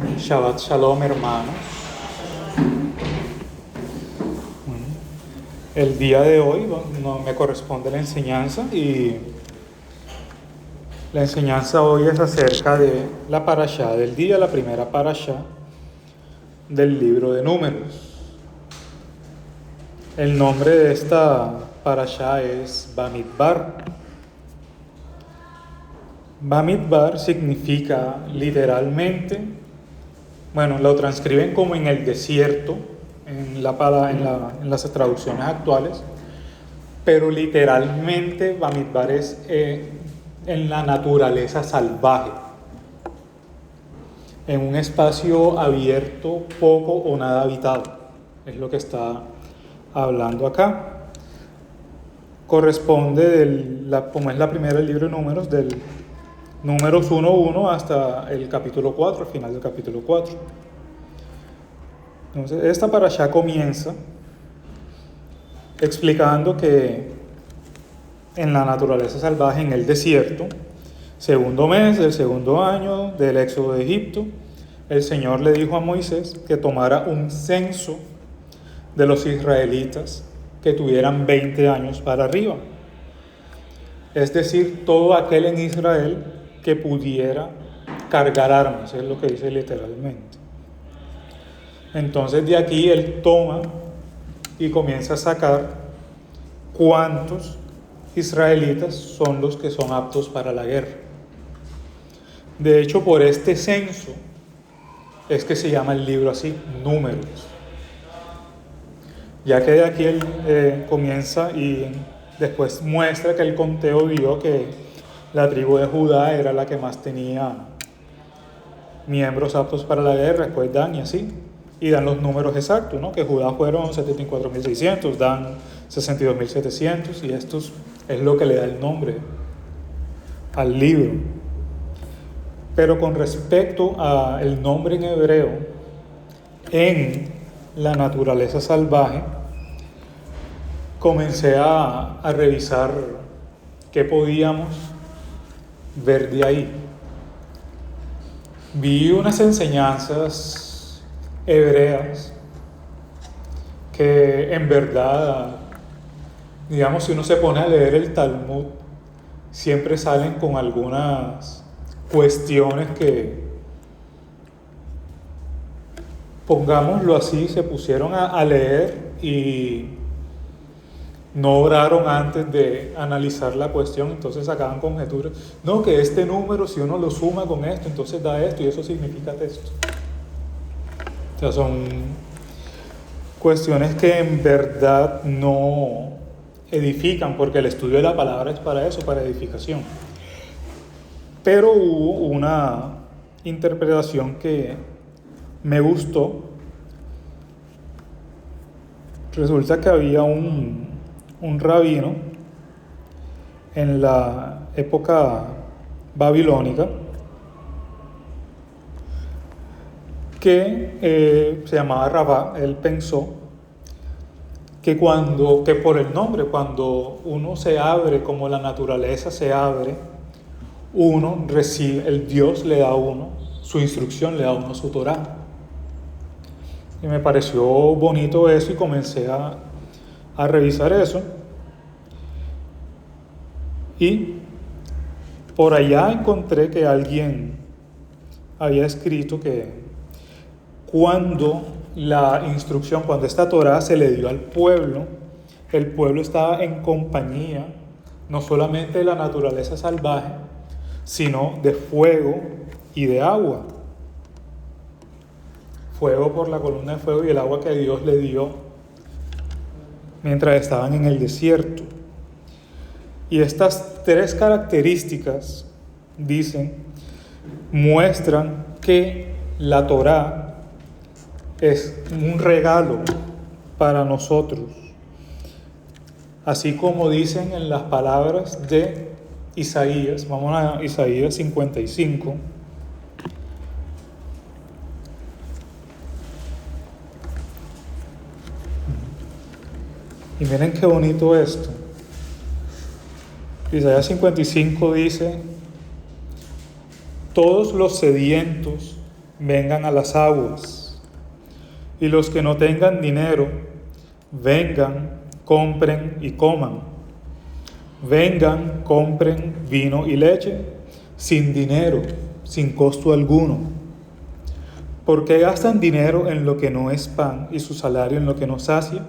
Shabbat Shalom, hermanos. Bueno, el día de hoy no me corresponde la enseñanza y la enseñanza hoy es acerca de la parashá del día, la primera parashá del libro de Números. El nombre de esta parashá es Bamidbar. Bamidbar significa literalmente, lo transcriben como en el desierto, en las traducciones actuales, pero literalmente Bamidbar es en la naturaleza salvaje, en un espacio abierto, poco o nada habitado, es lo que está hablando acá. Corresponde, como es la primera del libro de Números, del Números 1:1 hasta el capítulo 4, al final del capítulo 4. Entonces, esta parashá comienza explicando que en la naturaleza salvaje, en el desierto, segundo mes del segundo año del éxodo de Egipto, el Señor le dijo a Moisés que tomara un censo de los israelitas que tuvieran 20 años para arriba. Es decir, todo aquel en Israel que pudiera cargar armas, es lo que dice literalmente. Entonces de aquí él toma y comienza a sacar cuántos israelitas son los que son aptos para la guerra. De hecho, por este censo es que se llama el libro así, Números. Ya que de aquí él comienza y después muestra que el conteo vio que la tribu de Judá era la que más tenía miembros aptos para la guerra, después Dan y así. Y dan los números exactos, ¿no? Que Judá fueron 74.600, Dan 62.700, y estos es lo que le da el nombre al libro. Pero con respecto al nombre en hebreo, en la naturaleza salvaje, comencé a revisar qué podíamos ver de ahí. Vi unas enseñanzas hebreas que en verdad, digamos, si uno se pone a leer el Talmud, siempre salen con algunas cuestiones que, pongámoslo así, se pusieron a leer y no oraron antes de analizar la cuestión, entonces sacaban conjeturas. No, que este número, si uno lo suma con esto, entonces da esto y eso significa esto. O sea, son cuestiones que en verdad no edifican, porque el estudio de la palabra es para eso, para edificación. Pero hubo una interpretación que me gustó. Resulta que había un rabino en la época babilónica que se llamaba Rabá. Él pensó que por el nombre, cuando uno se abre, como la naturaleza se abre, uno recibe, el Dios le da a uno su instrucción, le da a uno su Torá. Y me pareció bonito eso y comencé a revisar eso. Y por allá encontré que alguien había escrito que cuando esta Torá se le dio al pueblo, el pueblo estaba en compañía no solamente de la naturaleza salvaje, sino de fuego y de agua. Fuego por la columna de fuego y el agua que Dios le dio mientras estaban en el desierto. Y estas tres características, muestran que la Torá es un regalo para nosotros. Así como dicen en las palabras de Isaías. Vamos a Isaías 55. Y miren qué bonito esto. Isaías 55 dice: todos los sedientos vengan a las aguas. Y los que no tengan dinero, vengan, compren y coman. Vengan, compren vino y leche, sin dinero, sin costo alguno. ¿Por qué gastan dinero en lo que no es pan y su salario en lo que no sacia?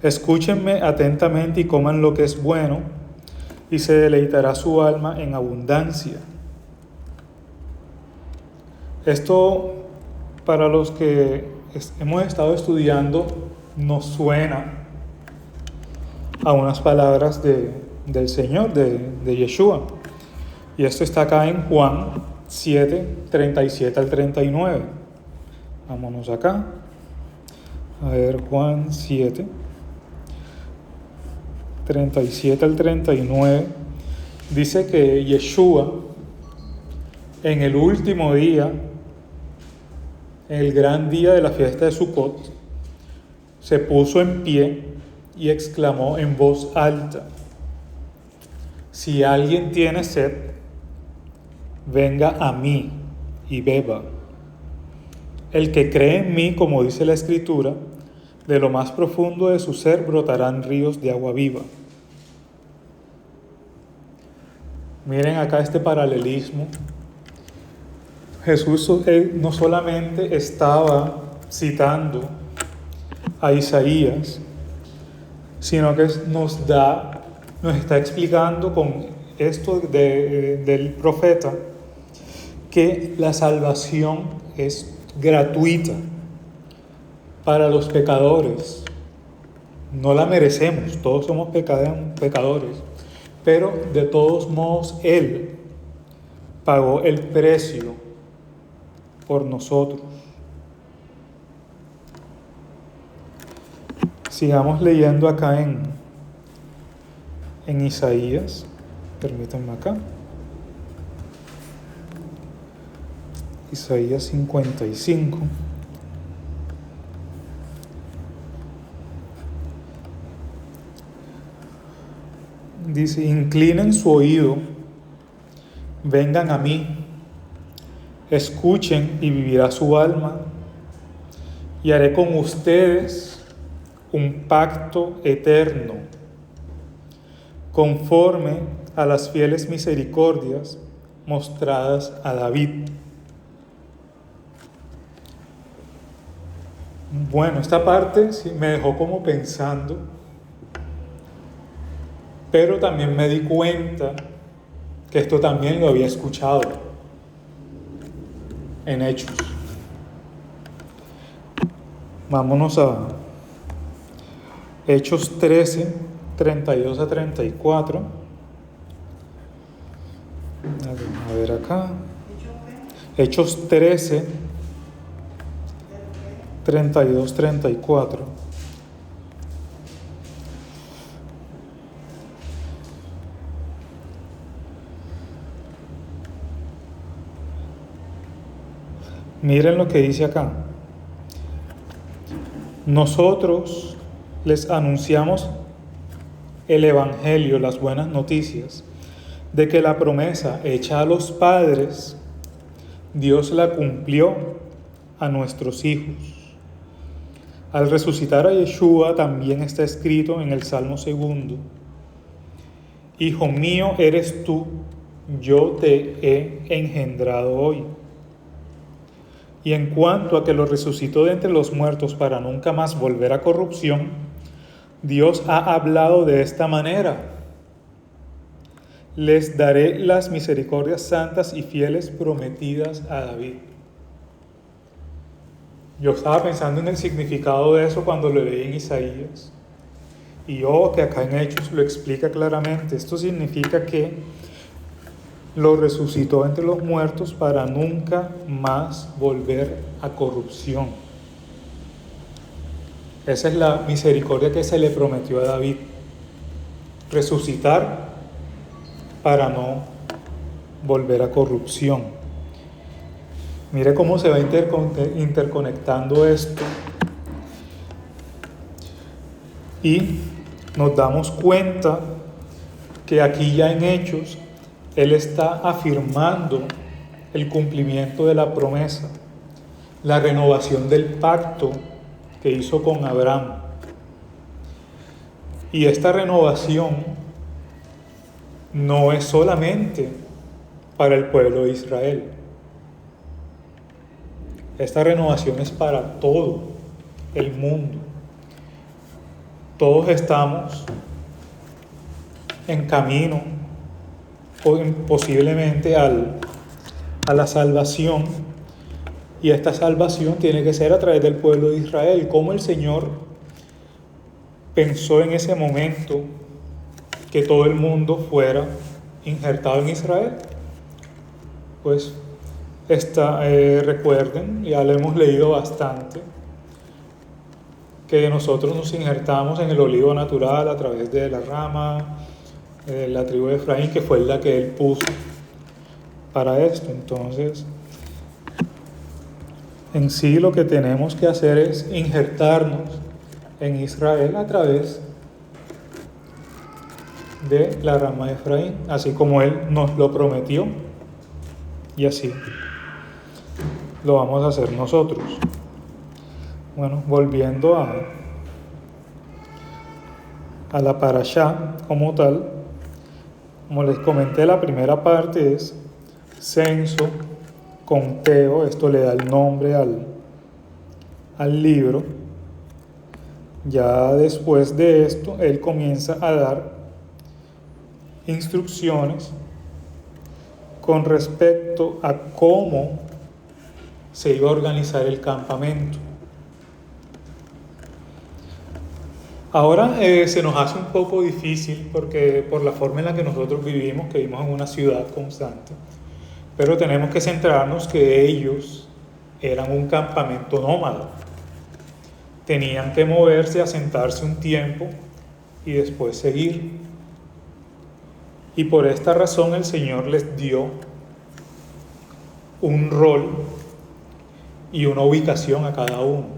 Escúchenme atentamente y coman lo que es bueno, y se deleitará su alma en abundancia. Esto, para los que hemos estado estudiando, nos suena a unas palabras del Señor, de Yeshua. Y esto está acá en Juan 7, 37 al 39. Vámonos acá. A ver, Juan 7, 37 al 39. Dice que Yeshua, en el último día, en el gran día de la fiesta de Sukkot, se puso en pie y exclamó en voz alta: si alguien tiene sed, venga a mí y beba. El que cree en mí, como dice la Escritura, de lo más profundo de su ser brotarán ríos de agua viva. Miren acá este paralelismo. Jesús no solamente estaba citando a Isaías, sino que nos está explicando con esto del profeta que la salvación es gratuita para los pecadores. No la merecemos, todos somos pecadores, pero de todos modos Él pagó el precio por nosotros. Sigamos leyendo acá en Isaías. Permítanme acá. Isaías 55. Dice: inclinen su oído, vengan a mí, escuchen y vivirá su alma, y haré con ustedes un pacto eterno, conforme a las fieles misericordias mostradas a David. Bueno, esta parte sí me dejó como pensando, pero también me di cuenta que esto también lo había escuchado en Hechos. Vámonos a Hechos 13, 32 a 34. A ver acá. Hechos 13, 32, 34. Miren lo que dice acá. Nosotros les anunciamos el Evangelio, las buenas noticias, de que la promesa hecha a los padres, Dios la cumplió a nuestros hijos. Al resucitar a Yeshua también está escrito en el Salmo 2: Hijo mío eres tú, yo te he engendrado hoy. Y en cuanto a que lo resucitó de entre los muertos para nunca más volver a corrupción, Dios ha hablado de esta manera: les daré las misericordias santas y fieles prometidas a David. Yo estaba pensando en el significado de eso cuando lo leí en Isaías. Y que acá en Hechos lo explica claramente. Esto significa que lo resucitó entre los muertos para nunca más volver a corrupción. Esa es la misericordia que se le prometió a David. Resucitar para no volver a corrupción. Mire cómo se va interconectando esto. Y nos damos cuenta que aquí ya en Hechos Él está afirmando el cumplimiento de la promesa, la renovación del pacto que hizo con Abraham. Y esta renovación no es solamente para el pueblo de Israel. Esta renovación es para todo el mundo. Todos estamos en camino, posiblemente a la salvación, y esta salvación tiene que ser a través del pueblo de Israel. ¿Cómo el Señor pensó en ese momento que todo el mundo fuera injertado en Israel? Pues recuerden, ya lo hemos leído bastante, que nosotros nos injertamos en el olivo natural a través de la rama de la tribu de Efraín, que fue la que él puso para esto. Entonces, en sí lo que tenemos que hacer es injertarnos en Israel a través de la rama de Efraín, así como él nos lo prometió, y así lo vamos a hacer nosotros. Bueno, volviendo a la parashá como tal, como les comenté, la primera parte es censo, conteo. Esto le da el nombre al libro. Ya después de esto, él comienza a dar instrucciones con respecto a cómo se iba a organizar el campamento. Ahora se nos hace un poco difícil porque por la forma en la que nosotros vivimos, que vivimos en una ciudad constante, pero tenemos que centrarnos que ellos eran un campamento nómada. Tenían que moverse, asentarse un tiempo y después seguir. Y por esta razón el Señor les dio un rol y una ubicación a cada uno.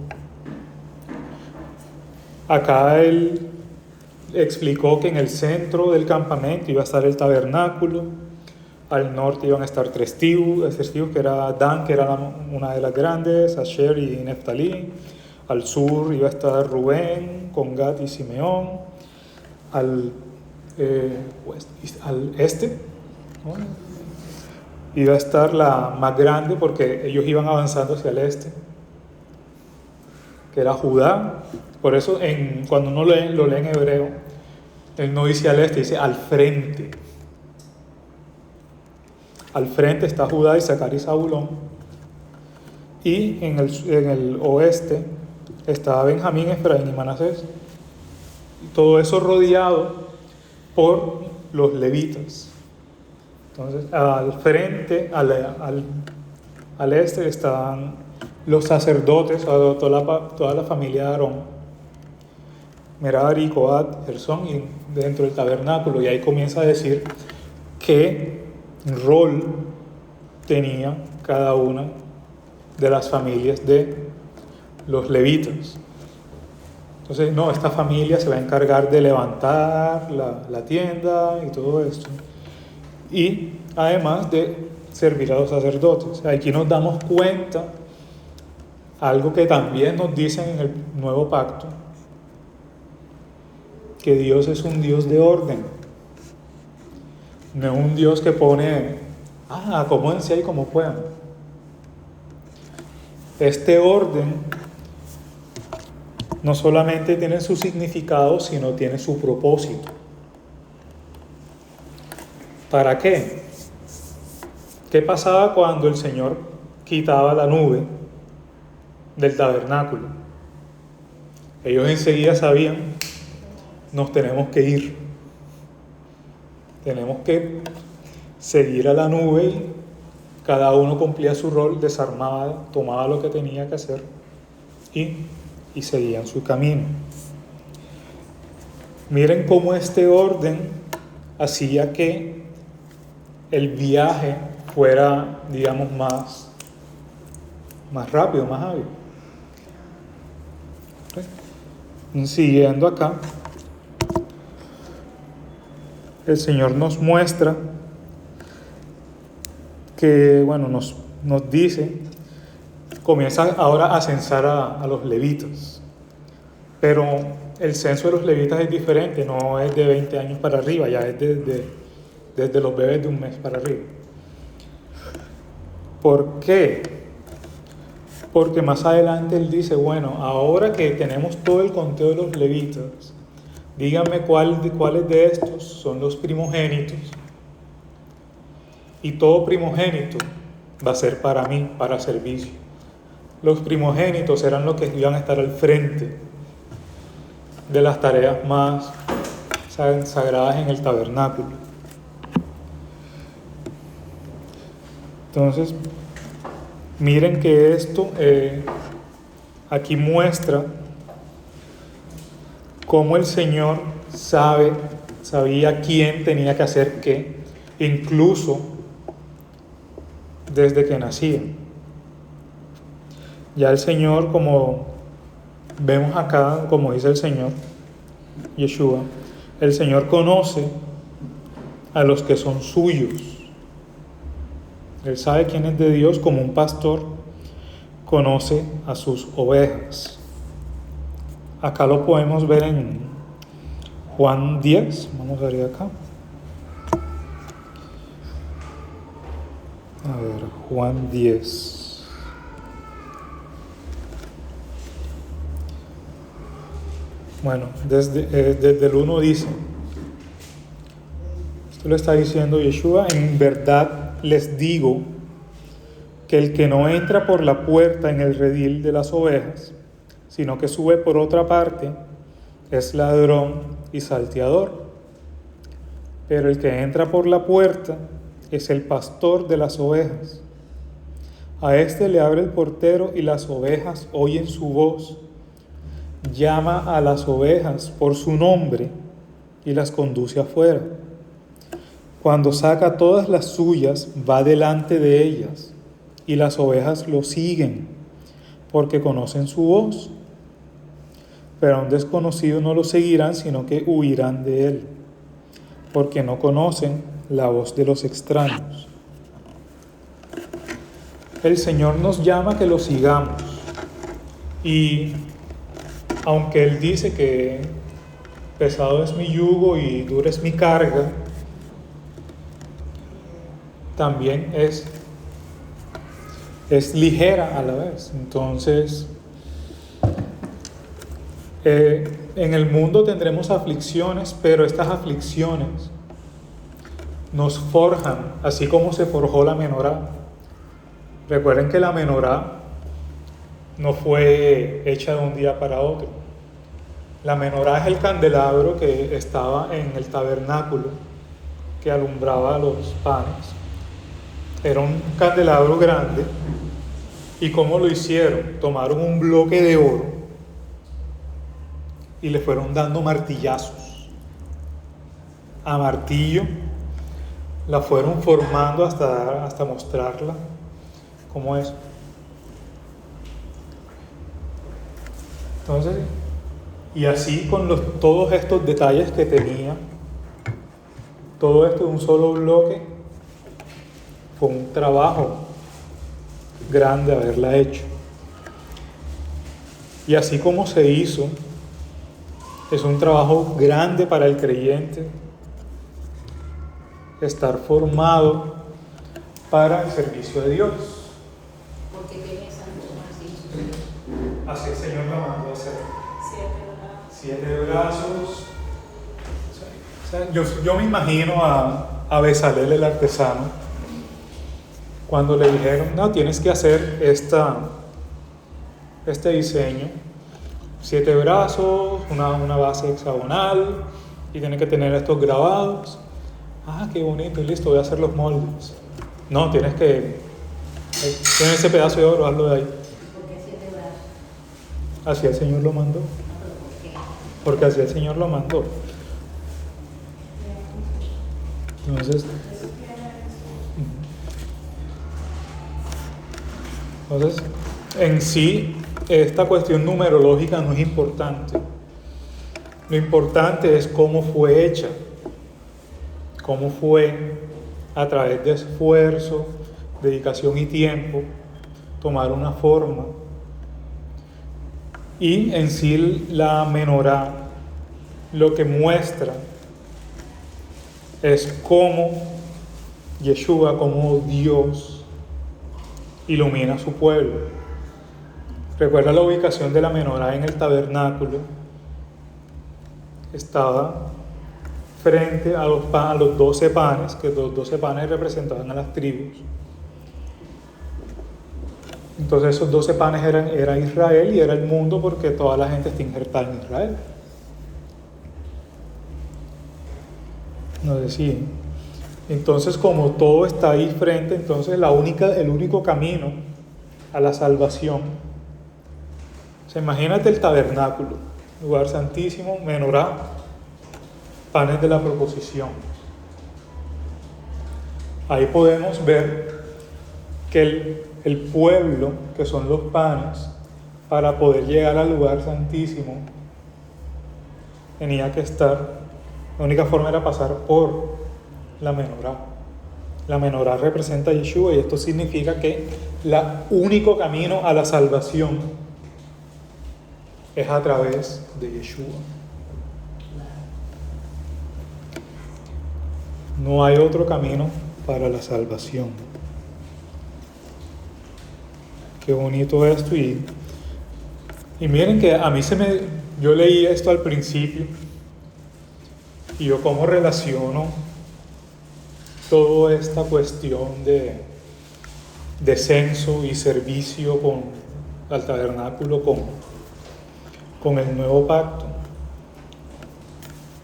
Acá él explicó que en el centro del campamento iba a estar el tabernáculo, al norte iban a estar tres tribus, que era Dan, que era una de las grandes, Asher y Neftalí. Al sur iba a estar Rubén, con Gad y Simeón. Al este, ¿no?, iba a estar la más grande, porque ellos iban avanzando hacia el este, que era Judá. Por eso cuando uno lo lee en hebreo, él no dice al este, dice al frente. Al frente está Judá, Isaacar y Zabulón. Y en el oeste está Benjamín, Efraín y Manasés. Todo eso rodeado por los levitas. Entonces, al frente, al este, están los sacerdotes, toda la familia de Aarón, Merari, Coat, Gersón, y dentro del tabernáculo. Y ahí comienza a decir qué rol tenía cada una de las familias de los levitas. Entonces, no, esta familia se va a encargar de levantar la tienda y todo esto. Y además de servir a los sacerdotes. Aquí nos damos cuenta algo que también nos dicen en el nuevo pacto, que Dios es un Dios de orden. No es un Dios que pone, acomódense ahí como puedan. Este orden no solamente tiene su significado, sino tiene su propósito. ¿Para qué? ¿Qué pasaba cuando el Señor quitaba la nube del tabernáculo? Ellos enseguida sabían, nos tenemos que ir. Tenemos que seguir a la nube, y cada uno cumplía su rol, desarmaba, tomaba lo que tenía que hacer y seguían su camino. Miren cómo este orden hacía que el viaje fuera, digamos, más rápido, más hábil. Siguiendo acá, el Señor nos muestra que, bueno, nos dice, comienza ahora a censar a los levitas. Pero el censo de los levitas es diferente, no es de 20 años para arriba, ya es desde los bebés de un mes para arriba. ¿Por qué? Porque más adelante él dice, bueno, ahora que tenemos todo el conteo de los levitas, díganme cuáles de estos son los primogénitos. Y todo primogénito va a ser para mí, para servicio. Los primogénitos eran los que iban a estar al frente de las tareas más sagradas en el tabernáculo. Entonces, miren que esto aquí muestra cómo el Señor sabía quién tenía que hacer qué, incluso desde que nacía. Ya el Señor, como vemos acá, como dice el Señor, Yeshua, el Señor conoce a los que son suyos. Él sabe quién es de Dios, como un pastor conoce a sus ovejas. Acá lo podemos ver en Juan 10, vamos a ver acá. A ver, Juan 10. Bueno, desde el 1 dice, esto lo está diciendo Yeshua, en verdad les digo que el que no entra por la puerta en el redil de las ovejas, sino que sube por otra parte, es ladrón y salteador. Pero el que entra por la puerta es el pastor de las ovejas. A éste le abre el portero y las ovejas oyen su voz. Llama a las ovejas por su nombre y las conduce afuera. Cuando saca todas las suyas, va delante de ellas, y las ovejas lo siguen, porque conocen su voz. Pero a un desconocido no lo seguirán, sino que huirán de él, porque no conocen la voz de los extraños. El Señor nos llama a que lo sigamos, y aunque Él dice que pesado es mi yugo y dura es mi carga, también es ligera a la vez. Entonces, en el mundo tendremos aflicciones, pero estas aflicciones nos forjan, así como se forjó la menorá. Recuerden que la menorá no fue hecha de un día para otro. La menorá es el candelabro que estaba en el tabernáculo, que alumbraba los panes. Era un candelabro grande. ¿Y cómo lo hicieron? Tomaron un bloque de oro y le fueron dando martillazos. A martillo la fueron formando hasta mostrarla como es. Entonces, y así con todos estos detalles que tenía, todo esto de un solo bloque, fue un trabajo grande haberla hecho. Y así como se hizo, es un trabajo grande para el creyente estar formado para el servicio de Dios. ¿Por qué tiene santo así? Así el Señor lo mandó a hacer. 7 brazos. O sea, yo me imagino a Bezalel el artesano cuando le dijeron, no, tienes que hacer este diseño, 7 brazos, una base hexagonal, y tiene que tener estos grabados. Ah, qué bonito, listo, voy a hacer los moldes. No, tienes ese pedazo de oro, hazlo de ahí. ¿Por qué 7 brazos? Así el Señor lo mandó. ¿Por qué? Porque así el Señor lo mandó. Entonces, en sí, esta cuestión numerológica no es importante. Lo importante es cómo fue hecha, cómo fue a través de esfuerzo, dedicación y tiempo, tomar una forma. Y en sí la menorá lo que muestra es cómo Yeshua, como Dios, ilumina a su pueblo. Recuerda la ubicación de la menorá en el tabernáculo. Estaba frente a los 12 panes, que los 12 panes representaban a las tribus. Entonces esos 12 panes era Israel y era el mundo, porque toda la gente está injertada en Israel. Nos decía. Entonces, como todo está ahí frente, entonces el único camino a la salvación. O sea, imagínate el tabernáculo, lugar santísimo, menorá, panes de la proposición. Ahí podemos ver que el pueblo, que son los panes, para poder llegar al lugar santísimo, tenía que estar, la única forma era pasar por la menorá. La menorá representa a Yeshua, y esto significa que el único camino a la salvación es a través de Yeshua. No hay otro camino para la salvación. Qué bonito esto. Y miren que a mí yo leí esto al principio, y yo cómo relaciono toda esta cuestión de censo y servicio al tabernáculo con el nuevo pacto.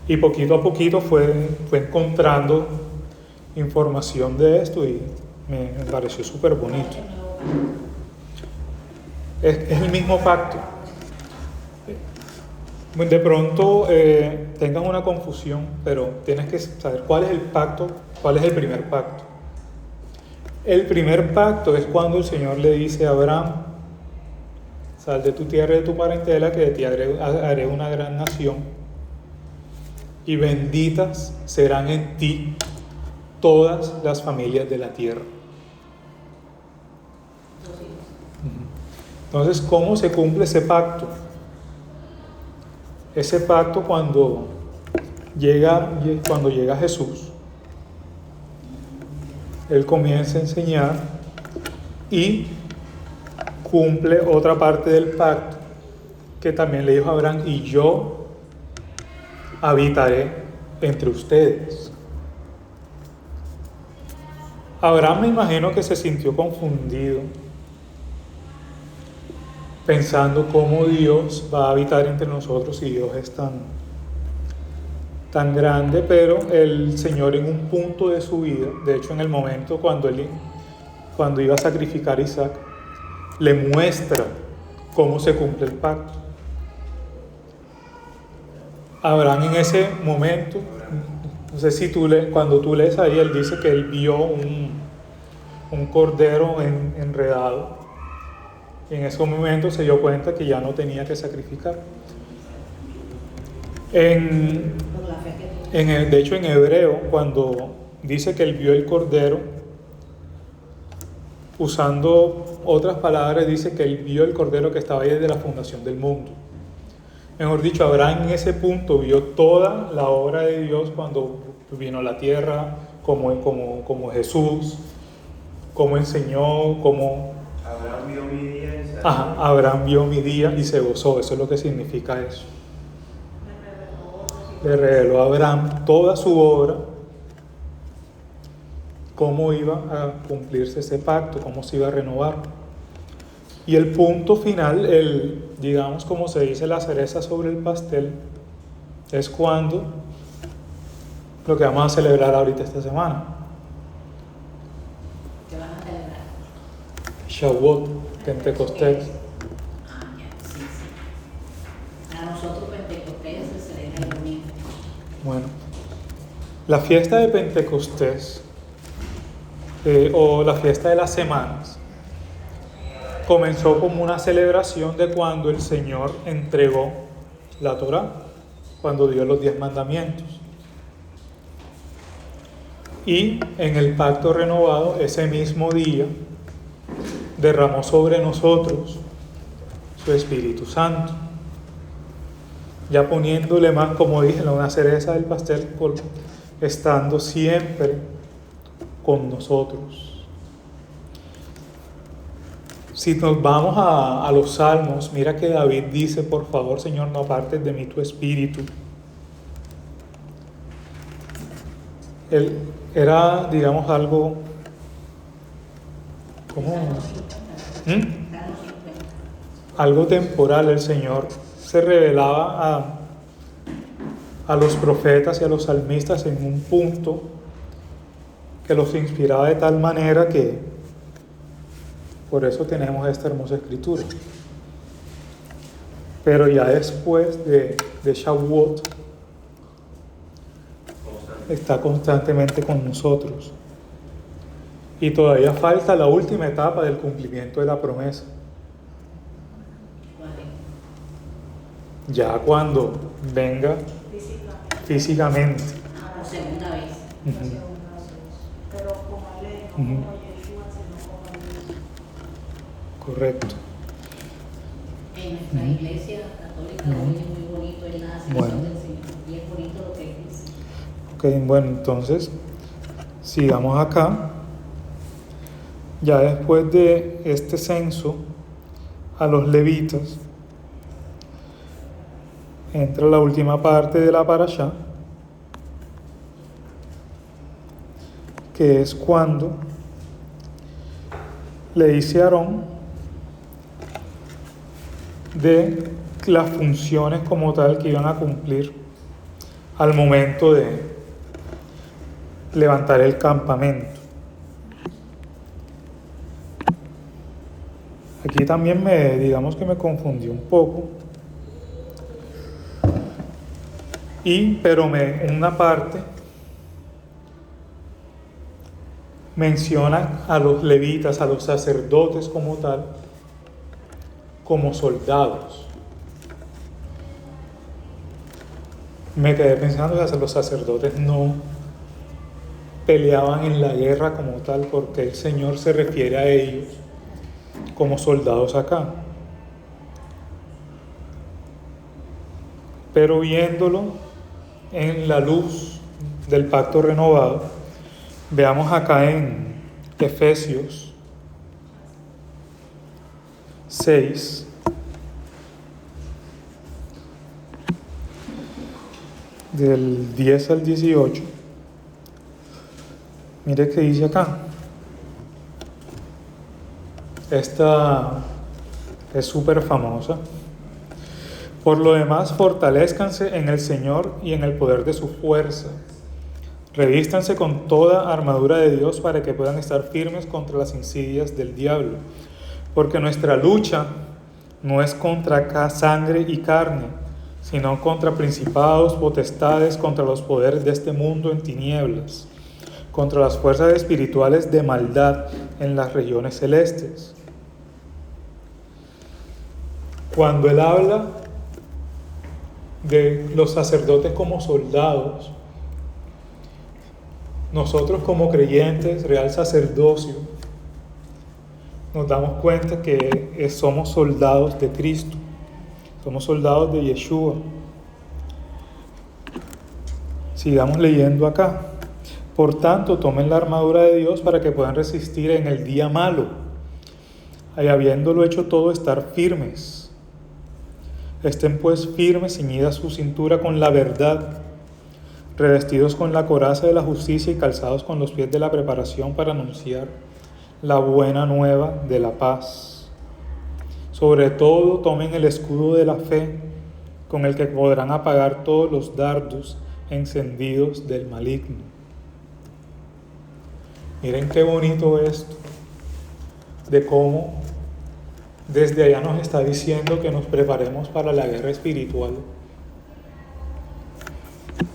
Y poquito a poquito fue encontrando información de esto, y me pareció súper bonito. Es el mismo pacto. De pronto tengas una confusión, pero tienes que saber cuál es el pacto, cuál es el primer pacto. El primer pacto es cuando el Señor le dice a Abraham: sal de tu tierra y de tu parentela, que de ti haré una gran nación, y benditas serán en ti todas las familias de la tierra. Entonces, ¿cómo se cumple ese pacto? Ese pacto cuando llega Jesús, Él comienza a enseñar y cumple otra parte del pacto que también le dijo a Abraham: y yo habitaré entre ustedes. Abraham, me imagino que se sintió confundido, pensando cómo Dios va a habitar entre nosotros si Dios es tan grande. Pero el Señor, en un punto de su vida, de hecho en el momento cuando iba a sacrificar a Isaac, le muestra cómo se cumple el pacto. Abraham, en ese momento, no sé si cuando tú lees ahí, él dice que él vio un cordero enredado. Y en ese momento se dio cuenta que ya no tenía que sacrificar. De hecho, en hebreo, cuando dice que él vio el cordero, usando otras palabras, dice que él vio el cordero que estaba ahí desde la fundación del mundo. Mejor dicho, Abraham en ese punto vio toda la obra de Dios cuando vino a la tierra, como Jesús, cómo enseñó, cómo... Abraham vio mi día y se... Abraham vio mi día y se gozó. Eso es lo que significa eso. Le reveló a Abraham toda su obra, cómo iba a cumplirse ese pacto, cómo se iba a renovar. Y el punto final, digamos, como se dice, la cereza sobre el pastel, es cuando lo que vamos a celebrar ahorita esta semana. ¿Qué van a celebrar? Shavuot, Pentecostés. Ya, sí. Para nosotros Pentecostés se celebra el domingo. Bueno, la fiesta de Pentecostés, o la fiesta de las semanas, comenzó como una celebración de cuando el Señor entregó la Torá, cuando dio los 10 mandamientos. Y en el pacto renovado, ese mismo día, derramó sobre nosotros su Espíritu Santo. Ya poniéndole más, como dije, una cereza del pastel, estando siempre con nosotros. Si nos vamos a los Salmos, mira que David dice: por favor, Señor, no apartes de mí tu Espíritu. Él era, digamos, algo como algo temporal. El Señor se revelaba a los profetas y a los salmistas en un punto que los inspiraba de tal manera que por eso tenemos esta hermosa escritura. Pero ya después de Shavuot, está constantemente con nosotros. Y todavía falta la última etapa del cumplimiento de la promesa. Ya cuando venga físicamente. Por segunda vez. Pero como ley, no como Yeshua, sino como Dios. Correcto. En nuestra iglesia católica hoy es muy bonito el nacimiento del Señor. Y es bonito lo que dice. Ok, bueno, entonces sigamos acá. Ya después de este censo a los levitas, entra la última parte de la parashá, que es cuando le dice a Aarón de las funciones como tal que iban a cumplir al momento de levantar el campamento. Aquí también digamos que me confundí un poco. Pero en una parte menciona a los levitas, a los sacerdotes como tal, como soldados. Me quedé pensando que los sacerdotes no peleaban en la guerra como tal, porque el Señor se refiere a ellos como soldados acá. Pero viéndolo en la luz del pacto renovado, veamos acá en Efesios 6, del 10 al 18. Mire qué dice acá. Esta es súper famosa. Por lo demás, fortalézcanse en el Señor y en el poder de su fuerza. Revístanse con toda armadura de Dios para que puedan estar firmes contra las insidias del diablo. Porque nuestra lucha no es contra sangre y carne, sino contra principados, potestades, contra los poderes de este mundo en tinieblas, contra las fuerzas espirituales de maldad en las regiones celestes. Cuando él habla de los sacerdotes como soldados, nosotros como creyentes, real sacerdocio, nos damos cuenta que somos soldados de Cristo, somos soldados de Yeshua. Sigamos leyendo acá. Por tanto, tomen la armadura de Dios para que puedan resistir en el día malo, y habiéndolo hecho todo, estar firmes. Estén pues firmes, ceñida su cintura con la verdad, revestidos con la coraza de la justicia y calzados con los pies de la preparación para anunciar la buena nueva de la paz. Sobre todo, tomen el escudo de la fe, con el que podrán apagar todos los dardos encendidos del maligno. Miren qué bonito esto, de cómo desde allá nos está diciendo que nos preparemos para la guerra espiritual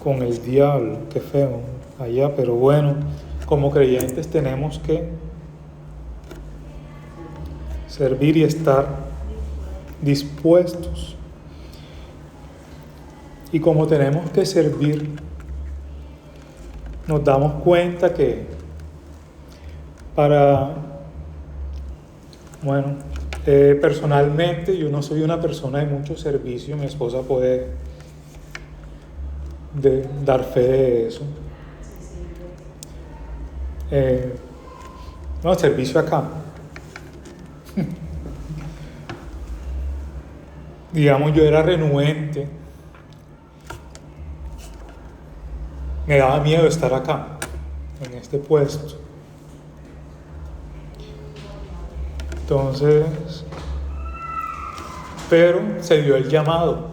con el diablo. Qué feo allá, pero bueno, como creyentes tenemos que servir y estar dispuestos. Y como tenemos que servir, nos damos cuenta que personalmente yo no soy una persona de mucho servicio, mi esposa puede dar fe de eso. Servicio acá. Digamos, yo era renuente. Me daba miedo estar acá, en este puesto. Entonces, pero se dio el llamado.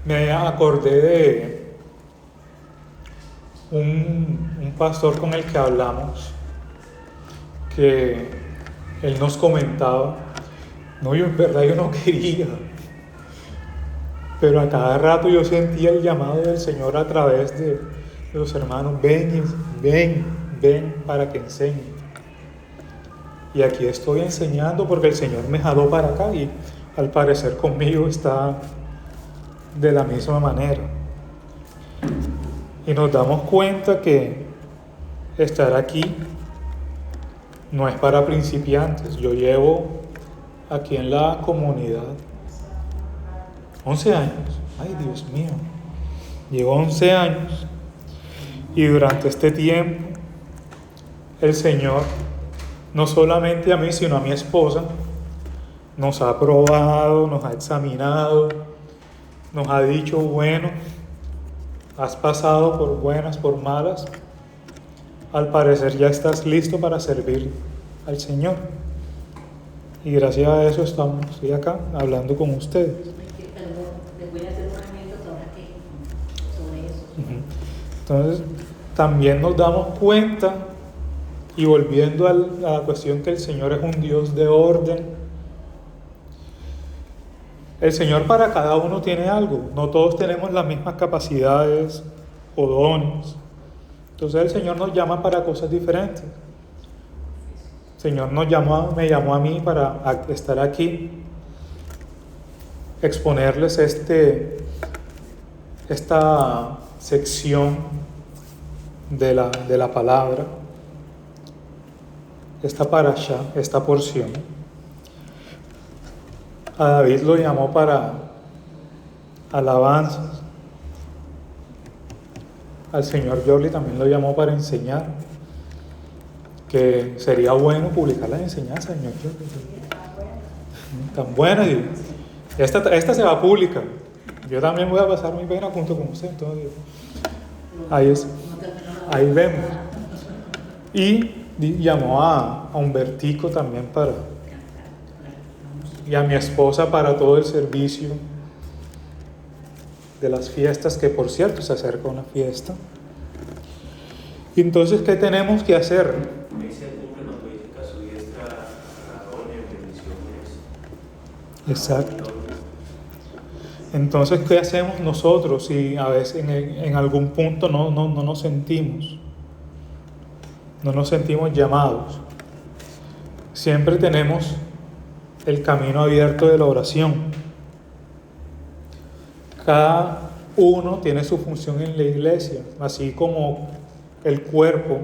Me acordé de un pastor con el que hablamos, que él nos comentaba, no, yo en verdad yo no quería, pero a cada rato yo sentía el llamado del Señor a través de los hermanos, ven para que enseñe. Y aquí estoy enseñando porque el Señor me jaló para acá y al parecer conmigo está de la misma manera. Y nos damos cuenta que estar aquí no es para principiantes. Yo llevo aquí en la comunidad 11 años. Ay, Dios mío. Llevo 11 años. Y durante este tiempo, el Señor, no solamente a mí, sino a mi esposa, nos ha probado, nos ha examinado, nos ha dicho, bueno, has pasado por buenas, por malas, al parecer ya estás listo para servir al Señor. Y gracias a eso estoy acá hablando con ustedes. Les voy a hacer una anécdota ahora sobre eso. Entonces, también nos damos cuenta, y volviendo a la cuestión que el Señor es un Dios de orden, el Señor para cada uno tiene algo. No todos tenemos las mismas capacidades o dones. Entonces el Señor nos llama para cosas diferentes. El Señor me llamó a mí para estar aquí, exponerles esta sección de la palabra, esta parashá, esta porción. A David lo llamó para alabanzas. Al señor Jordi también lo llamó para enseñar. Que sería bueno publicar las enseñanzas, señor Jordi. Tan buena. Y esta se va a publicar. Yo también voy a pasar mi pena junto con usted. Entonces, ahí vemos. Y llamó a Humbertico también y a mi esposa para todo el servicio de las fiestas, que por cierto se acerca una fiesta. Y entonces, ¿qué tenemos que hacer? Ahí se cumple cuando dice que a su diestra Aarón en bendiciones. Exacto. Entonces, ¿qué hacemos nosotros si a veces en algún punto no nos sentimos? No nos sentimos llamados. Siempre tenemos el camino abierto de la oración. Cada uno tiene su función en la iglesia, así como el cuerpo,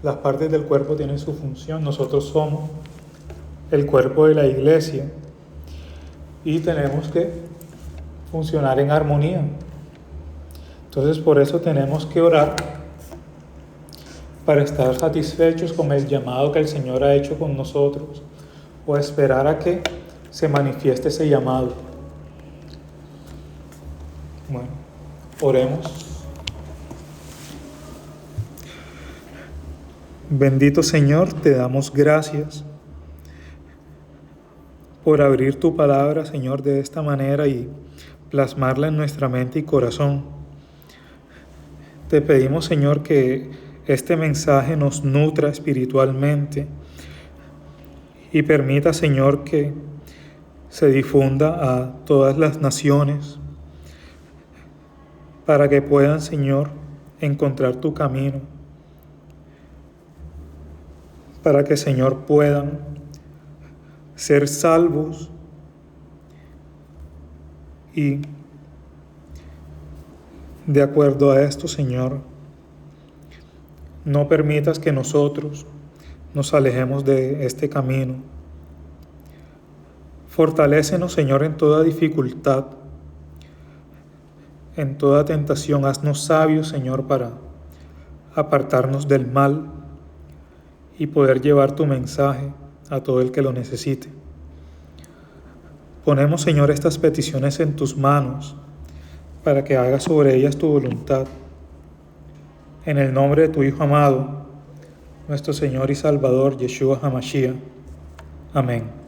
las partes del cuerpo tienen su función. Nosotros somos el cuerpo de la iglesia y tenemos que funcionar en armonía. Entonces, por eso tenemos que orar para estar satisfechos con el llamado que el Señor ha hecho con nosotros, o esperar a que se manifieste ese llamado. Bueno, oremos. Bendito Señor, te damos gracias por abrir tu palabra, Señor, de esta manera y plasmarla en nuestra mente y corazón. Te pedimos, Señor, que este mensaje nos nutra espiritualmente y permita, Señor, que se difunda a todas las naciones para que puedan, Señor, encontrar tu camino, para que, Señor, puedan ser salvos y De acuerdo a esto, Señor, no permitas que nosotros nos alejemos de este camino. Fortalécenos, Señor, en toda dificultad, en toda tentación. Haznos sabios, Señor, para apartarnos del mal y poder llevar tu mensaje a todo el que lo necesite. Ponemos, Señor, estas peticiones en tus manos para que hagas sobre ellas tu voluntad. En el nombre de tu Hijo amado, nuestro Señor y Salvador, Yeshua HaMashiach. Amén.